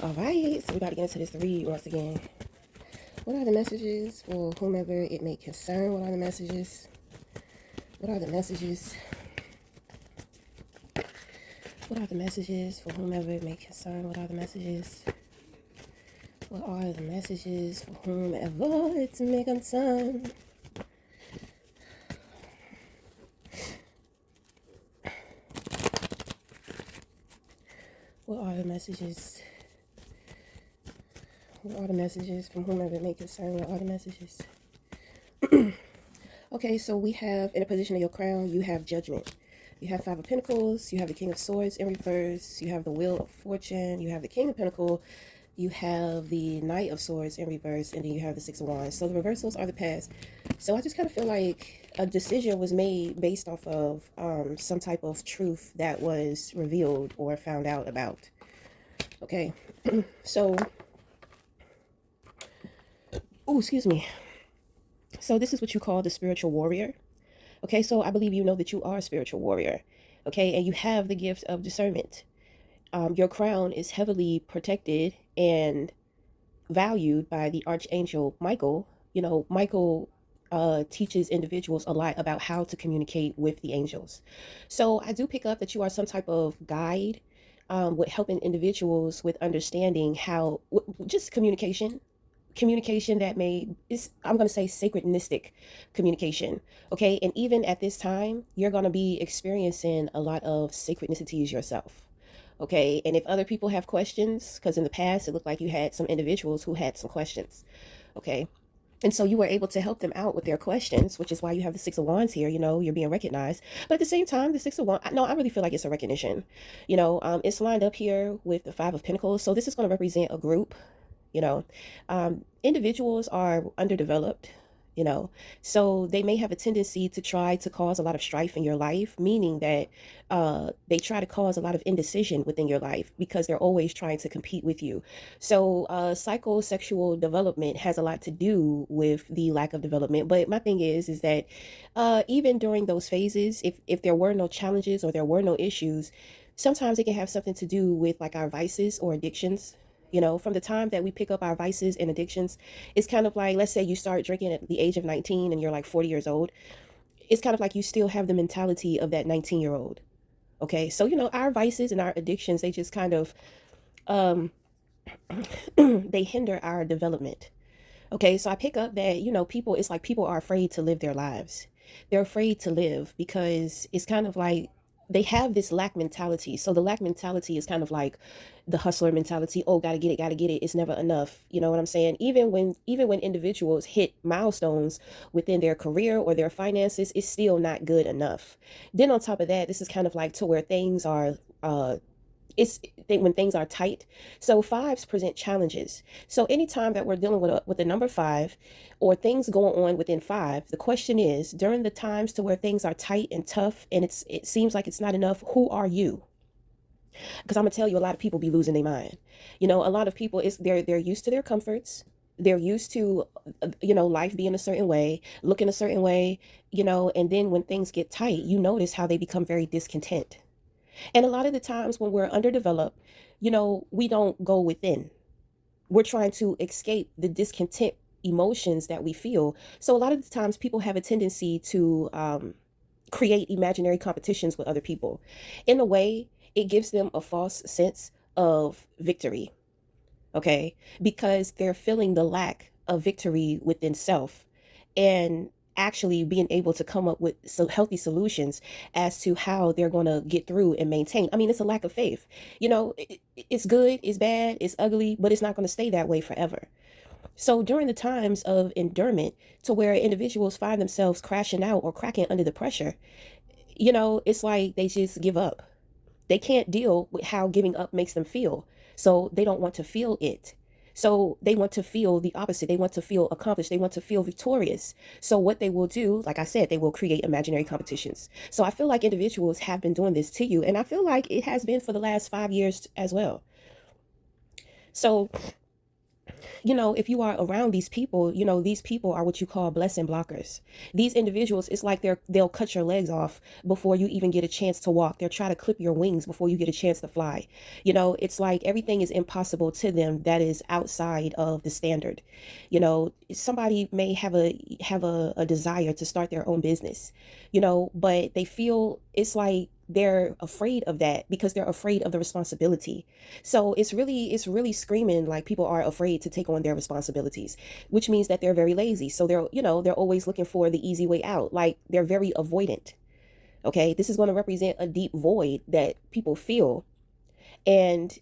All right, so we got to get into this read once again. What are the messages for whomever it may concern? What are the messages? What are the messages? What are the messages for whomever it may concern? What are the messages? What are the messages for whomever it may concern? What are the messages? What are the messages from whomever it may concern? What are the messages? Okay, so we have in a position of your crown, you have judgment. You have Five of Pentacles, you have the King of Swords in reverse, you have the Wheel of Fortune, you have the King of Pentacles, you have the Knight of Swords in reverse, and then you have the Six of Wands. So the reversals are the past. So I just kind of feel like a decision was made based off of some type of truth that was revealed or found out about. Okay, so, oh, excuse me. So this is what you call the spiritual warrior. Okay, so I believe you know that you are a spiritual warrior. Okay, and you have the gift of discernment. Your crown is heavily protected and valued by the archangel Michael. You know, Michael teaches individuals a lot about how to communicate with the angels. So I do pick up that you are some type of guide with helping individuals with understanding how just communication that may is, I'm going to say, sacredistic communication. Okay, and even at this time you're going to be experiencing a lot of sacrednicities yourself. Okay, and if other people have questions, because in the past it looked like you had some individuals who had some questions. Okay, and so you were able to help them out with their questions, which is why you have the Six of Wands here. You know, you're being recognized. But at the same time, the Six of Wands, no, I really feel like it's a recognition. You know, it's lined up here with the Five of Pentacles. So this is going to represent a group. You know, individuals are underdeveloped, you know, so they may have a tendency to try to cause a lot of strife in your life, meaning that they try to cause a lot of indecision within your life because they're always trying to compete with you. So psychosexual development has a lot to do with the lack of development. But my thing is that even during those phases, if there were no challenges or there were no issues, sometimes it can have something to do with like our vices or addictions. You know, from the time that we pick up our vices and addictions, it's kind of like, let's say you start drinking at the age of 19 and you're like 40 years old. It's kind of like you still have the mentality of that 19-year-old. Okay, so you know, our vices and our addictions, they just kind of um they hinder our development. Okay, so I pick up that, you know, people, it's like people are afraid to live their lives. They're afraid to live because it's kind of like they have this lack mentality. So the lack mentality is kind of like the hustler mentality. Oh, gotta get it, gotta get it. It's never enough. You know what I'm saying? Even when individuals hit milestones within their career or their finances, it's still not good enough. Then on top of that, this is kind of like to where things are it's when things are tight. So fives present challenges. So anytime that we're dealing with a number five or things going on within five, the question is, during the times to where things are tight and tough and it seems like it's not enough, who are you? Because I'm gonna tell you, a lot of people be losing their mind. You know, a lot of people, is they're used to their comforts. They're used to you know, life being a certain way, looking a certain way, you know, and then when things get tight, you notice how they become very discontent. And a lot of the times when we're underdeveloped, you know, we don't go within. We're trying to escape the discontent emotions that we feel. So a lot of the times people have a tendency to create imaginary competitions with other people. In a way, it gives them a false sense of victory, okay? Because they're feeling the lack of victory within self and actually being able to come up with some healthy solutions as to how they're going to get through and maintain. I mean, it's a lack of faith. You know, it's good, it's bad, it's ugly, but it's not going to stay that way forever. So during the times of endurance to where individuals find themselves crashing out or cracking under the pressure, you know, it's like they just give up. They can't deal with how giving up makes them feel. So they don't want to feel it. So they want to feel the opposite. They want to feel accomplished. They want to feel victorious. So what they will do, like I said, they will create imaginary competitions. So I feel like individuals have been doing this to you. And I feel like it has been for the last 5 years as well. So If you are around these people, these people are what you call blessing blockers. These individuals, it's like they'll cut your legs off before you even get a chance to walk. They'll try to clip your wings before you get a chance to fly. It's like everything is impossible to them that is outside of the standard. Somebody may have a desire to start their own business, but they feel it's like they're afraid of that because they're afraid of the responsibility. So it's really screaming like people are afraid to take on their responsibilities, which means that they're very lazy. So they're always looking for the easy way out. Like they're very avoidant. Okay, this is going to represent a deep void that people feel, and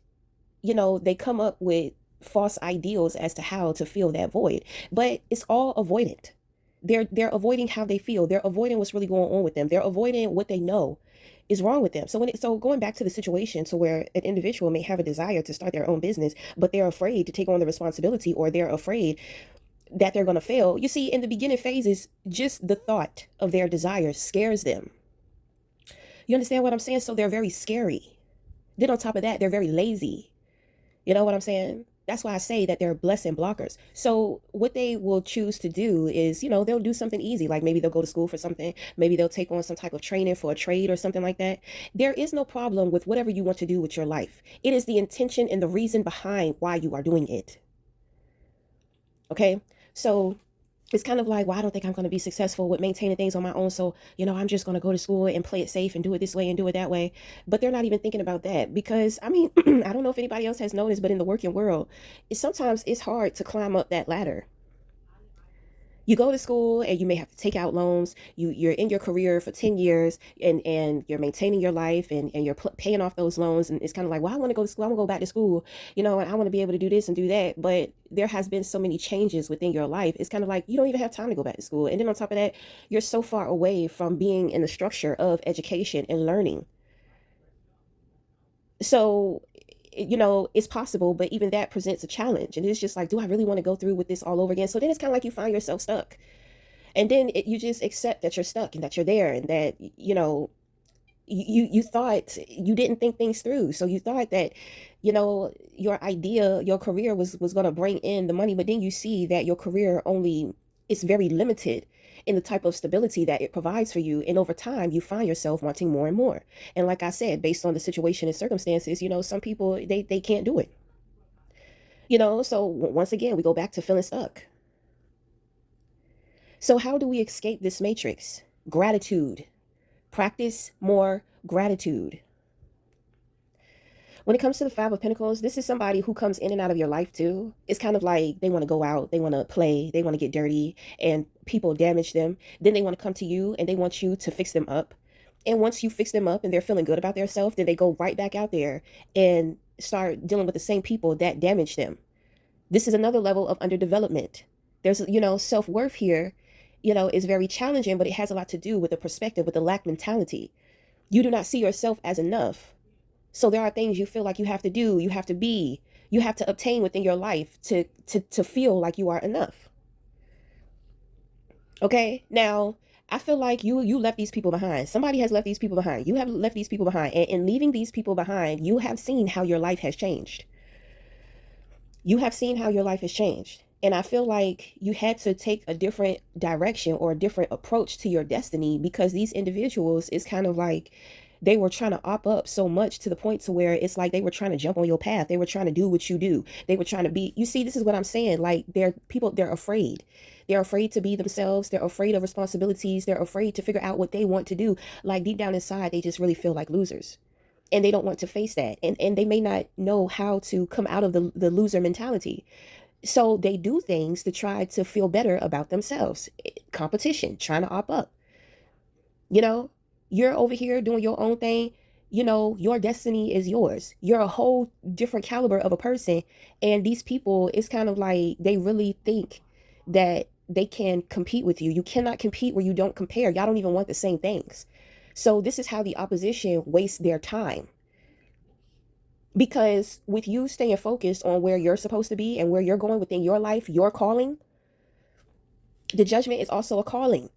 they come up with false ideals as to how to fill that void, but it's all avoidant. They're avoiding how they feel. They're avoiding what's really going on with them. They're avoiding what they know is wrong with them. So going back to the situation to where an individual may have a desire to start their own business, but they're afraid to take on the responsibility, or they're afraid that they're going to fail. You see, in the beginning phases, just the thought of their desire scares them. You understand what I'm saying? So they're very scary. Then on top of that, they're very lazy. You know what I'm saying? That's why I say that they're blessing blockers. So what they will choose to do is, they'll do something easy. Like maybe they'll go to school for something. Maybe they'll take on some type of training for a trade or something like that. There is no problem with whatever you want to do with your life. It is the intention and the reason behind why you are doing it. Okay? So it's kind of like, well, I don't think I'm going to be successful with maintaining things on my own. So, I'm just going to go to school and play it safe and do it this way and do it that way. But they're not even thinking about that because, I mean, I don't know if anybody else has noticed, but in the working world, sometimes it's hard to climb up that ladder. You go to school and you may have to take out loans. You're in your career for 10 years and you're maintaining your life and you're paying off those loans. And it's kind of like, well, I want to go to school. I want to go back to school, and I want to be able to do this and do that. But there has been so many changes within your life. It's kind of like you don't even have time to go back to school. And then on top of that, you're so far away from being in the structure of education and learning. So it's possible, but even that presents a challenge. And it's just like, do I really want to go through with this all over again? So then it's kind of like you find yourself stuck. And then you just accept that you're stuck and that you're there, and that you thought you didn't think things through. So you thought that your idea, your career was going to bring in the money, but then you see that your career only is very limited in the type of stability that it provides for you, and over time you find yourself wanting more and more. And like I said, based on the situation and circumstances, some people they can't do it. So once again we go back to feeling stuck. So how do we escape this matrix? Gratitude. Practice more gratitude. When it comes to the Five of Pentacles, this is somebody who comes in and out of your life too. It's kind of like they want to go out, they want to play, they want to get dirty, and people damage them. Then they want to come to you and they want you to fix them up. And once you fix them up and they're feeling good about themselves, then they go right back out there and start dealing with the same people that damaged them. This is another level of underdevelopment. There's, self-worth here, is very challenging, but it has a lot to do with the perspective, with the lack mentality. You do not see yourself as enough. So there are things you feel like you have to do, you have to be, you have to obtain within your life to feel like you are enough. Okay, now I feel like you left these people behind. Somebody has left these people behind. You have left these people behind. And in leaving these people behind, you have seen how your life has changed. You have seen how your life has changed. And I feel like you had to take a different direction or a different approach to your destiny, because these individuals is kind of like they were trying to op up so much to the point to where it's like they were trying to jump on your path. They were trying to do what you do. They were trying to be, you see, this is what I'm saying. Like they're afraid. They're afraid to be themselves. They're afraid of responsibilities. They're afraid to figure out what they want to do. Like deep down inside, they just really feel like losers. And they don't want to face that. And they may not know how to come out of the loser mentality. So they do things to try to feel better about themselves. Competition, trying to op up. You're over here doing your own thing. Your destiny is yours. You're a whole different caliber of a person. And these people, it's kind of like they really think that they can compete with you. You cannot compete where you don't compare. Y'all don't even want the same things. So this is how the opposition wastes their time. Because with you staying focused on where you're supposed to be and where you're going within your life, your calling, the judgment is also a calling.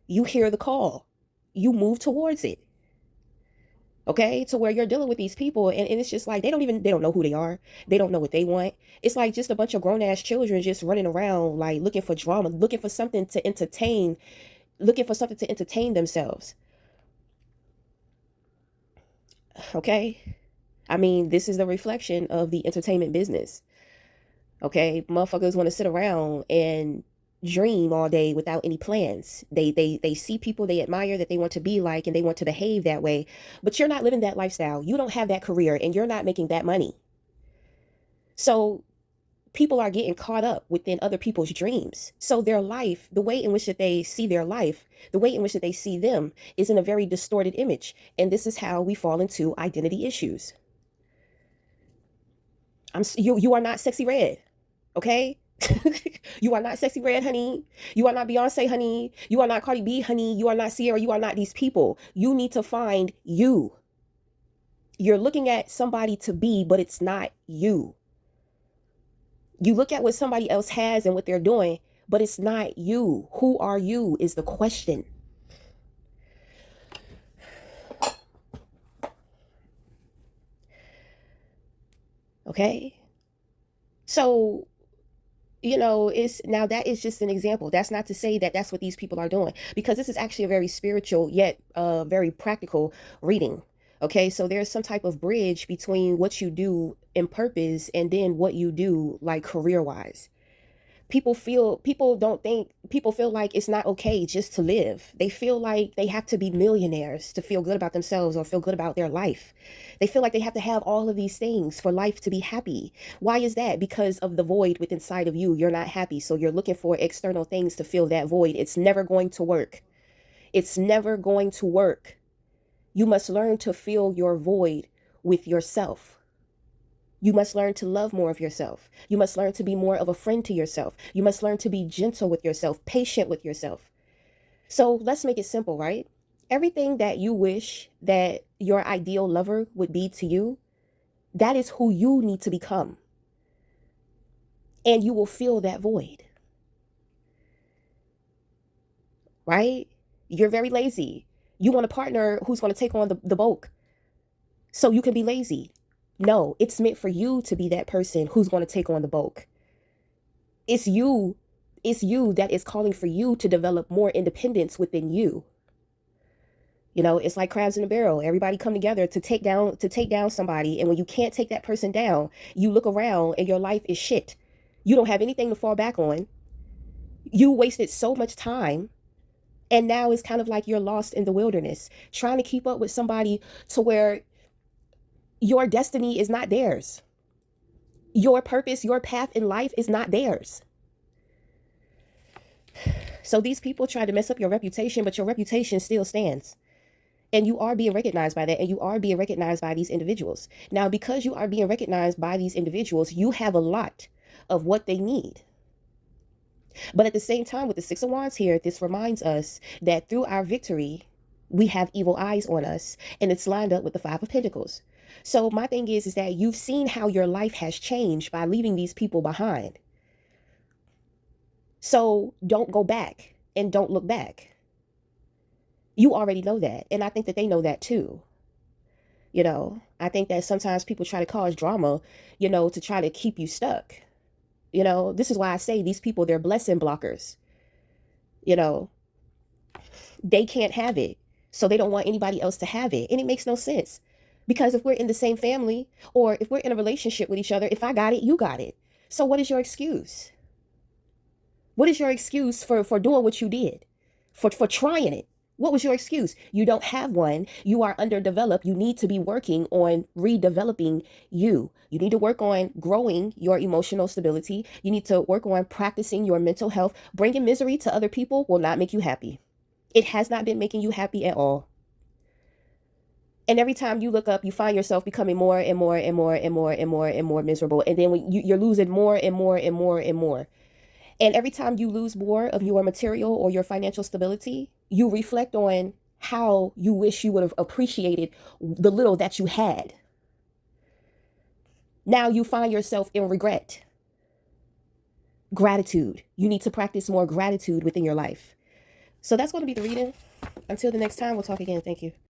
You hear the call. You move towards it. Okay, to where you're dealing with these people, and it's just like they don't know who they are. They don't know what they want. It's like just a bunch of grown ass children just running around like looking for drama, looking for something to entertain themselves. Okay, I mean, this is the reflection of the entertainment business. Okay, motherfuckers want to sit around and dream all day without any plans. They see people they admire that they want to be like, and they want to behave that way. But you're not living that lifestyle. You don't have that career, and you're not making that money. So people are getting caught up within other people's dreams. So their life, the way in which that they see their life, the way in which that they see them is in a very distorted image. And this is how we fall into identity issues. You are not Sexy Red, okay? You are not Sexy Red, honey. You are not Beyonce, honey. You are not Cardi B, honey. You are not Sierra. You are not these people. You need to find you. You're looking at somebody to be, but it's not you. You look at what somebody else has and what they're doing, but it's not you. Who are you is the question. Okay? So, it's now that is just an example. That's not to say that that's what these people are doing, because this is actually a very spiritual yet very practical reading. Okay, so there's some type of bridge between what you do in purpose and then what you do like career wise. People feel like it's not okay just to live. They feel like they have to be millionaires to feel good about themselves or feel good about their life. They feel like they have to have all of these things for life to be happy. Why is that? Because of the void within inside of you. You're not happy, so you're looking for external things to fill that void. It's never going to work. It's never going to work. You must learn to fill your void with yourself. You must learn to love more of yourself. You must learn to be more of a friend to yourself. You must learn to be gentle with yourself, patient with yourself. So let's make it simple, right? Everything that you wish that your ideal lover would be to you, that is who you need to become. And you will fill that void. Right? You're very lazy. You want a partner who's going to take on the bulk so you can be lazy. No, it's meant for you to be that person who's going to take on the bulk. It's you that is calling for you to develop more independence within you. It's like crabs in a barrel. Everybody come together to take down somebody, and when you can't take that person down, you look around and your life is shit. You don't have anything to fall back on. You wasted so much time, and now it's kind of like you're lost in the wilderness trying to keep up with somebody to where your destiny is not theirs. Your purpose, your path in life is not theirs. So these people try to mess up your reputation, but your reputation still stands. And you are being recognized by that, and you are being recognized by these individuals. Now, because you are being recognized by these individuals, you have a lot of what they need. But at the same time, with the Six of Wands here, this reminds us that through our victory, we have evil eyes on us, and it's lined up with the Five of Pentacles. So my thing is that you've seen how your life has changed by leaving these people behind. So don't go back and don't look back. You already know that. And I think that they know that too. I think that sometimes people try to cause drama, to try to keep you stuck. This is why I say these people, they're blessing blockers. They can't have it. So they don't want anybody else to have it. And it makes no sense. Because if we're in the same family, or if we're in a relationship with each other, if I got it, you got it. So what is your excuse? What is your excuse for doing what you did? For trying it? What was your excuse? You don't have one. You are underdeveloped. You need to be working on redeveloping you. You need to work on growing your emotional stability. You need to work on practicing your mental health. Bringing misery to other people will not make you happy. It has not been making you happy at all. And every time you look up, you find yourself becoming more and more and more and more and more and more miserable. And then when you're losing more and more and more and more. And every time you lose more of your material or your financial stability, you reflect on how you wish you would have appreciated the little that you had. Now you find yourself in regret. Gratitude. You need to practice more gratitude within your life. So that's going to be the reading. Until the next time, we'll talk again. Thank you.